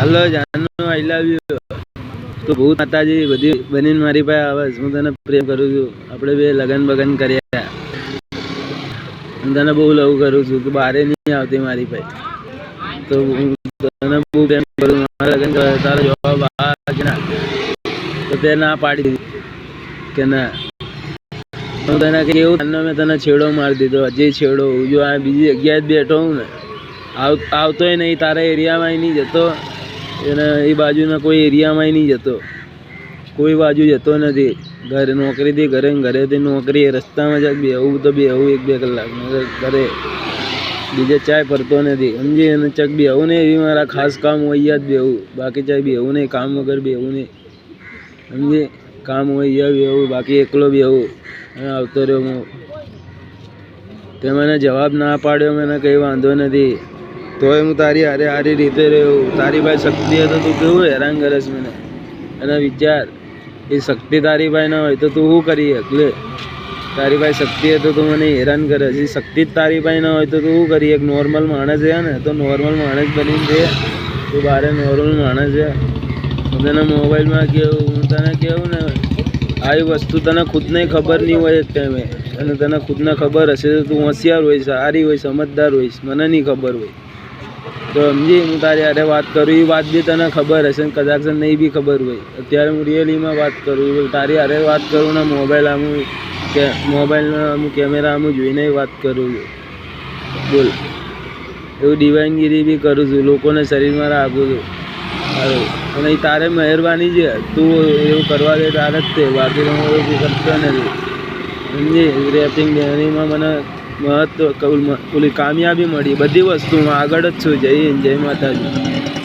Hello Janu I love you. તો ભૂત માતાજી બધી બનીને મારી પાસે આવે. હું તને પ્રેમ કરું છું. આપણે બે લગન બગન કર્યા. હું તને બહુ લવ કરું છું. તું બારે નહીં આવતી મારી પાસે. તો હું તને બહુ પ્રેમ કરું. મારા લગન કરવા તારો જવાબ આ કે ના? તો તે ના પાડી દીધી કે ના. હું તને કેવું મેં તને છેડો મારી દીધો. હજી છેડો જો આ બીજી જગ્યાએ જ બેઠો હું ને આવતોય નહીં તારા એરિયામાં નહીં જતો. એને એ બાજુના કોઈ એરિયામાં નહીં જતો. કોઈ બાજુ જતો નથી. ઘરે નોકરીથી ઘરે ઘરેથી નોકરી રસ્તામાં જ બેહું તો બેહું 1-2 કલાક ઘરે બીજે ચાય ફરતો નથી. સમજી અને ચક બેહું નહીં એવી મારા ખાસ કામ હોય જ બેહું. બાકી ચાય બેહું નહીં. કામ વગર બેહું નહીં. સમજી કામ હોય બેહું. બાકી એકલો બેહું. આવતો રહ્યો હું. તે મને જવાબ ના પાડ્યો. મને કંઈ વાંધો નથી. તોય હું તારી હારે સારી રીતે રહ્યો. તારી પાસે શક્તિ હતો તું કેવું હેરાન કરસ મને. અને વિચાર એ શક્તિ તારી પાસે ના હોય તો તું શું કરી એકલે. તારી પાસે શક્તિ હતો તું મને હેરાન કરે. એ શક્તિ જ તારી પાસે ના હોય તો તું શું કરી. એક નોર્મલ માણસ છે ને તો નોર્મલ માણસ બનીને છે. તું બારે નોર્મલ માણસ છે. હું તને મોબાઈલમાં કહું. હું તને કહું ને આવી વસ્તુ તને ખુદને ખબર નહીં હોય એક ટાઈમે. અને તને ખુદને ખબર હશે તો તું હોશિયાર હોઈશ, સારી હોય, સમજદાર હોઈશ. મને નહીં ખબર હોય તો સમજી હું તારી હારે વાત કરું. એ વાત બી તને ખબર હશે કદાચ નહીં બી ખબર હોય. અત્યારે હું રિયલીમાં વાત કરું. તારી હારે વાત કરું ને મોબાઈલના અમુક કેમેરા અમુક જોઈને વાત કરું છું. બોલ એવું ડિવાઇનગીરી બી કરું છું. લોકોને શરીરમાં રાખું છું. અને એ તારે મહેરબાની છે. તું એવું કરવા દે તારે જ તે. બાકી હું એવું કરતો નથી. સમજી રેપિંગ ડેરીમાં મને મહત્વ ઓલી કામયાબી મળી. બધી વસ્તુમાં આગળ જ છું. જય હિન્દ, જય માતાજી.